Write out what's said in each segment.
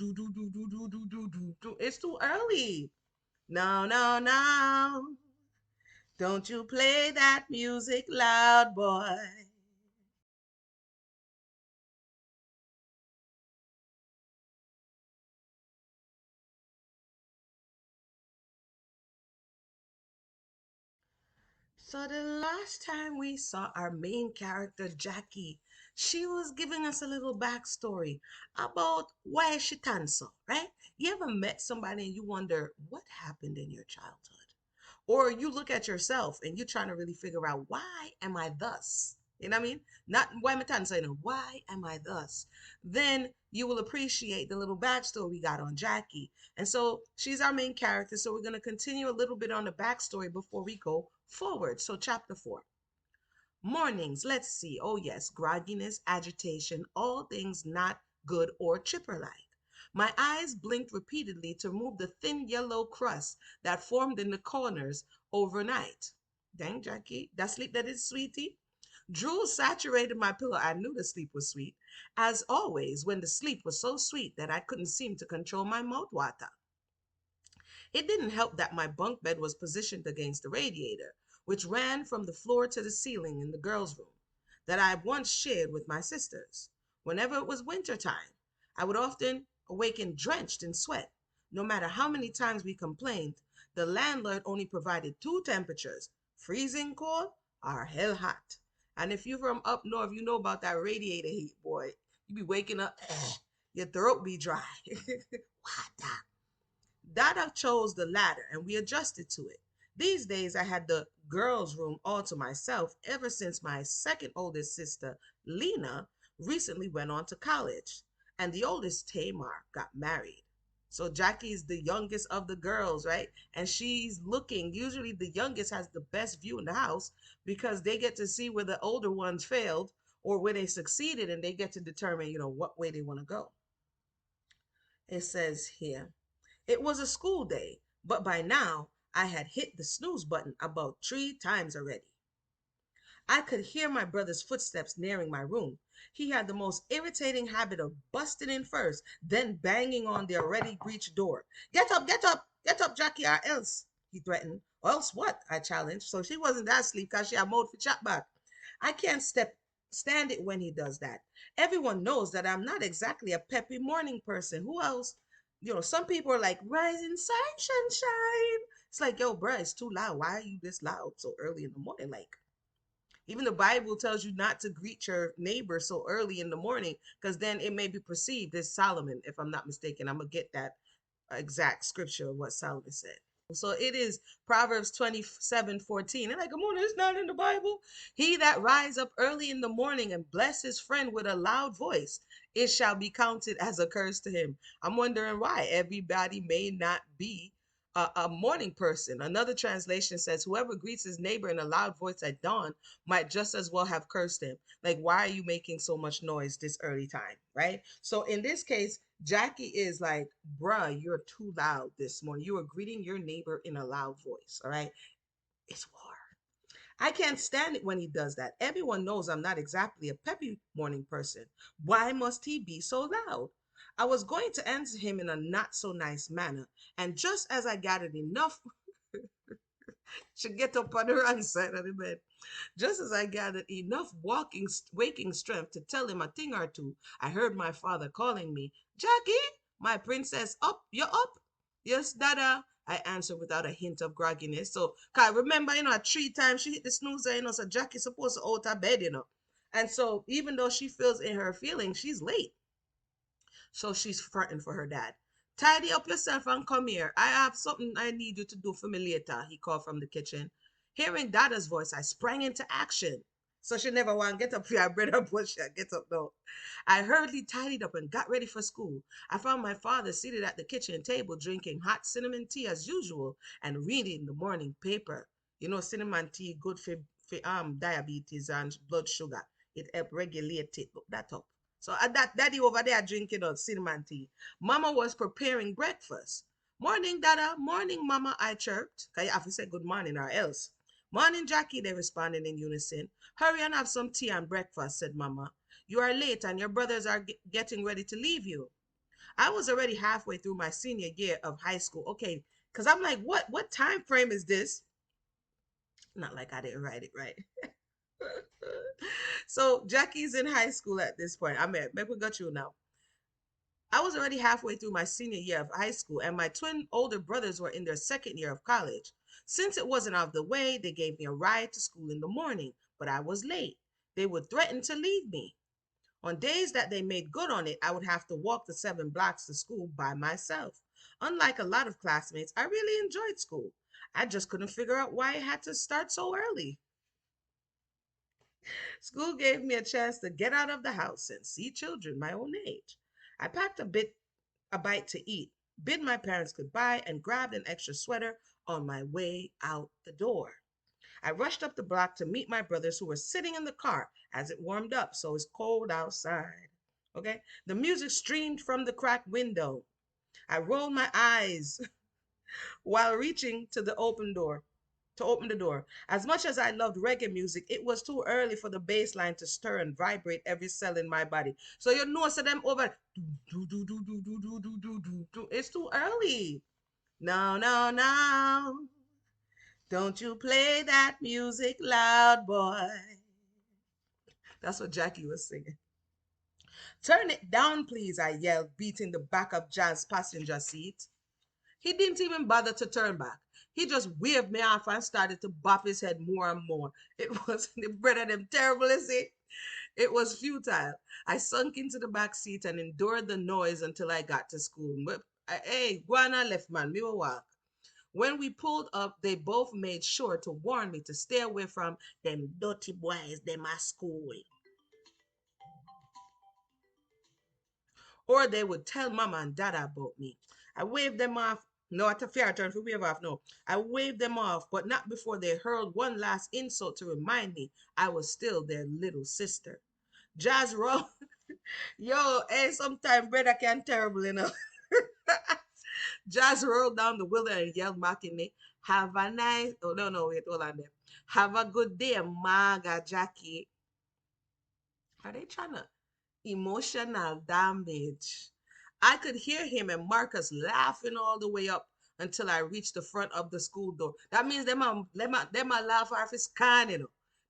Do, do, do, do, do, do, do, do, do. It's too early. No, no, no. Don't you play that music loud, boy. So the last time we saw our main character, Jackie, she was giving us a little backstory about why she turned so, right? You ever met somebody and you wonder what happened in your childhood? Or you look at yourself and you're trying to really figure out why am I thus? You know what I mean? Not why am I trying to say no, why am I thus? Then you will appreciate the little backstory we got on Jackie. And so she's our main character. So we're going to continue a little bit on the backstory before we go forward. So, chapter 4. Mornings, let's see. Oh, yes, grogginess, agitation, all things not good or chipper like. My eyes blinked repeatedly to remove the thin yellow crust that formed in the corners overnight. Dang, Jackie, that sleep that is, sweetie? Drool saturated my pillow. I knew the sleep was sweet, as always, when the sleep was so sweet that I couldn't seem to control my mouth water. It didn't help that my bunk bed was positioned against the radiator, which ran from the floor to the ceiling in the girls' room, that I once shared with my sisters. Whenever it was winter time, I would often awaken drenched in sweat. No matter how many times we complained, the landlord only provided two temperatures, freezing cold or hell hot. And if you're from up north, you know about that radiator heat, boy. You be waking up, your throat be dry. Water. Dada chose the latter, and we adjusted to it. These days, I had the girls' room all to myself ever since my second oldest sister, Lena, recently went on to college, and the oldest, Tamar, got married. So Jackie's the youngest of the girls, right? And she's looking. Usually, the youngest has the best view in the house because they get to see where the older ones failed or where they succeeded, and they get to determine, what way they want to go. It says here, it was a school day, but by now I had hit the snooze button about 3 times already. I could hear my brother's footsteps nearing my room. He had the most irritating habit of busting in first, then banging on the already breached door. Get up, Jackie, or else, he threatened. Or else what? I challenged. So she wasn't that asleep because she had mode for chat back. I can't stand it when he does that. Everyone knows that I'm not exactly a peppy morning person. Who else? Some people are like, rising sun, sunshine. It's like, yo, bruh, it's too loud. Why are you this loud so early in the morning? Like, even the Bible tells you not to greet your neighbor so early in the morning because then it may be perceived as Solomon, if I'm not mistaken. I'm going to get that exact scripture of what Solomon said. So it is Proverbs 27:14. And like, come on, it's not in the Bible. He that rise up early in the morning and bless his friend with a loud voice, it shall be counted as a curse to him. I'm wondering why everybody may not be a morning person. Another translation says, whoever greets his neighbor in a loud voice at dawn might just as well have cursed him. Like, why are you making so much noise this early time? Right. So in this case, Jackie is like, bruh, you're too loud this morning. You are greeting your neighbor in a loud voice. All right. It's war. I can't stand it when he does that. Everyone knows I'm not exactly a peppy morning person. Why must he be so loud? I was going to answer him in a not so nice manner, and just as I gathered enough to get up on the wrong side of the bed, just as I gathered enough waking strength to tell him a thing or two, I heard my father calling me, Jackie, my princess, up, you're up. Yes, Dada, I answered without a hint of grogginess. So, cause remember, at 3 times she hit the snoozer, so Jackie's supposed to out of bed. And so, even though she feels in her feelings, she's late. So she's fronting for her dad. Tidy up yourself and come here. I have something I need you to do for me later, he called from the kitchen. Hearing Dada's voice, I sprang into action. So she never want to get up here. I bring her push her get up now. I hurriedly tidied up and got ready for school. I found my father seated at the kitchen table drinking hot cinnamon tea as usual and reading the morning paper. Cinnamon tea good for diabetes and blood sugar. It help regulate it. Look that up. So at that daddy over there drinking cinnamon tea. Mama was preparing breakfast. Morning, Dada. Morning, Mama, I chirped. Cause you have to say good morning or else. Morning, Jackie, they responded in unison. Hurry and have some tea and breakfast, said Mama. You are late and your brothers are getting ready to leave you. I was already halfway through my senior year of high school. Okay, because I'm like, what time frame is this? Not like I didn't write it right. So Jackie's in high school at this point. I mean, maybe we got you now. I was already halfway through my senior year of high school, and my twin older brothers were in their second year of college. Since it wasn't out of the way, they gave me a ride to school in the morning, but I was late. They would threaten to leave me. On days that they made good on it, I would have to walk the 7 blocks to school by myself. Unlike a lot of classmates, I really enjoyed school. I just couldn't figure out why it had to start so early. School gave me a chance to get out of the house and see children my own age. I packed a bite to eat, bid my parents goodbye, and grabbed an extra sweater on my way out the door. I rushed up the block to meet my brothers who were sitting in the car as it warmed up, so it's cold outside. Okay? The music streamed from the cracked window. I rolled my eyes while reaching to open the door. As much as I loved reggae music, it was too early for the bass line to stir and vibrate every cell in my body. So you know, so them over, do, do, do, do, do, do, do, do, do, do. It's too early. No, no, no. Don't you play that music loud, boy. That's what Jackie was singing. Turn it down, please, I yelled, beating the back of Jazz's passenger seat. He didn't even bother to turn back. He just waved me off and started to bop his head more and more. It was the bread of them terrible, is it? It was futile. I sunk into the back seat and endured the noise until I got to school. But, hey, Guana left, man. Me will walk. When we pulled up, they both made sure to warn me to stay away from them dirty boys, them at school. Or they would tell mama and dada about me. I waved them off. No, at a fair turn for wave off. No, I waved them off, but not before they hurled one last insult to remind me I was still their little sister. Jazz roll. Yo, hey, sometimes brother can terrible, you know. Jazz rolled down the window and yelled mockingly, "Have a nice, oh, no, no, wait, hold on there. Have a good day, Maga Jackie." Are they trying to emotional damage? I could hear him and Marcus laughing all the way up until I reached the front of the school door. That means them a laugh off his can, you know.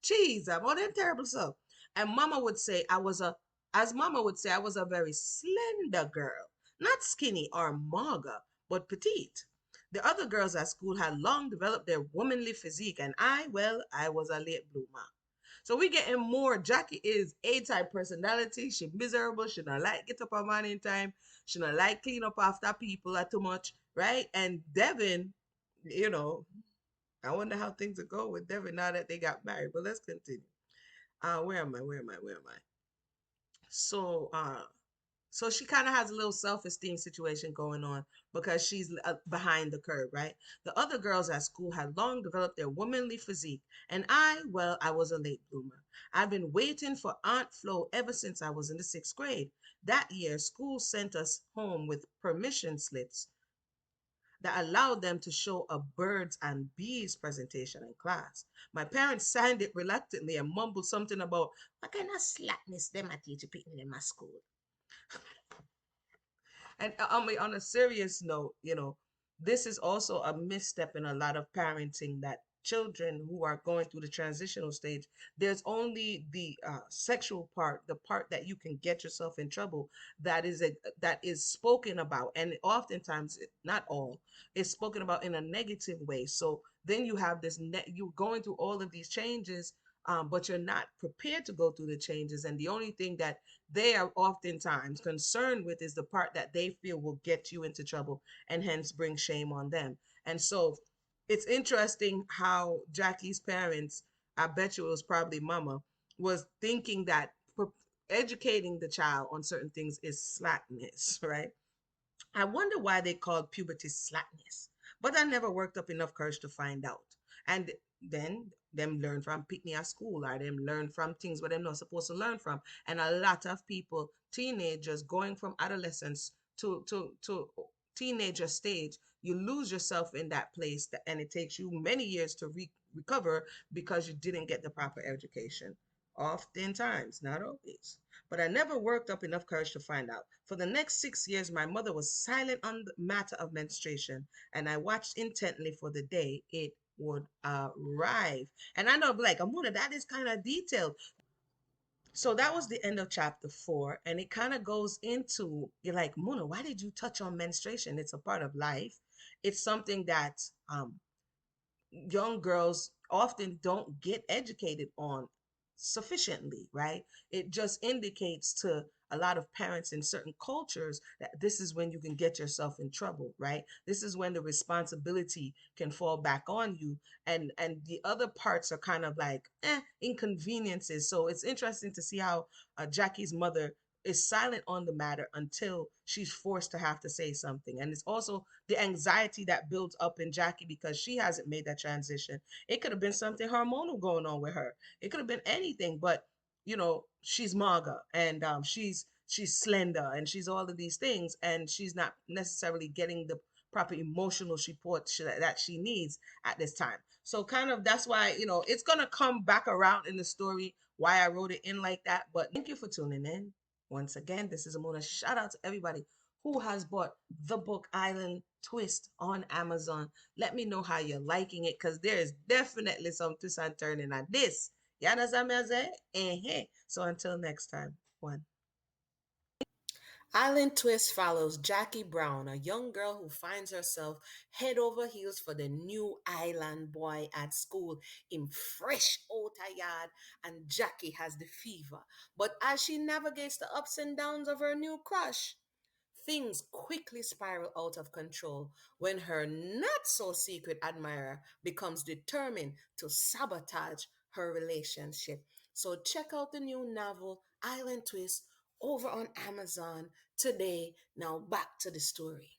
Jeez, I'm all them terrible stuff. And Mama would say I was a, as Mama would say, I was a very slender girl, not skinny or mager, but petite. The other girls at school had long developed their womanly physique, and well, I was a late bloomer. So we getting more. Jackie is A-type personality. She miserable. She not like get up on morning time. She not like clean up after people are too much, right? And Devin, you know, I wonder how things will go with Devin now that they got married. But let's continue. Where am I? Where am I? Where am I? So, so she kind of has a little self-esteem situation going on because she's behind the curve, right? The other girls at school had long developed their womanly physique, and well, I was a late bloomer. I've been waiting for Aunt Flo ever since I was in the 6th grade. That year, school sent us home with permission slips that allowed them to show a birds and bees presentation in class. My parents signed it reluctantly and mumbled something about what kind of slackness them a teacher picking them at school. And on a serious note, this is also a misstep in a lot of parenting that children who are going through the transitional stage, there's only the sexual part, the part that you can get yourself in trouble, that is spoken about, and oftentimes, not all, is spoken about in a negative way. So then you have you're going through all of these changes, but you're not prepared to go through the changes, and the only thing that they are oftentimes concerned with is the part that they feel will get you into trouble and hence bring shame on them. And so it's interesting how Jackie's parents, I bet you it was probably mama, was thinking that educating the child on certain things is slackness, right? I wonder why they called puberty slackness, but I never worked up enough courage to find out. And then them learn from picnic at school, or them learn from things where they're not supposed to learn from. And a lot of people, teenagers going from adolescence to teenager stage, you lose yourself in that place, and it takes you many years to recover because you didn't get the proper education. Oftentimes, not always. But I never worked up enough courage to find out. For the next 6 years, my mother was silent on the matter of menstruation, and I watched intently for the day it would arrive. And I know, like, Amuna, that is kind of detailed. So that was the end of chapter 4, and it kind of goes into, you're like, Muna, why did you touch on menstruation? It's a part of life. It's something that young girls often don't get educated on sufficiently, right? It just indicates to a lot of parents in certain cultures that this is when you can get yourself in trouble, right? This is when the responsibility can fall back on you, and the other parts are kind of like inconveniences. So it's interesting to see how Jackie's mother is silent on the matter until she's forced to have to say something. And it's also the anxiety that builds up in Jackie because she hasn't made that transition. It could have been something hormonal going on with her. It could have been anything, but she's maga, and she's slender, and she's all of these things, and she's not necessarily getting the proper emotional support that she needs at this time. So kind of that's why it's gonna come back around in the story why I wrote it in like that. But thank you for tuning in. Once again, this is Amona. Shout out to everybody who has bought the book Island Twist on Amazon. Let me know how you're liking it, because there is definitely some twist and turning at this. You understand me? I say? So until next time, one. Island Twist follows Jackie Brown, a young girl who finds herself head over heels for the new island boy at school in fresh outer yard, and Jackie has the fever. But as she navigates the ups and downs of her new crush, things quickly spiral out of control when her not so secret admirer becomes determined to sabotage her relationship. So check out the new novel Island Twist over on Amazon today. Now back to the story.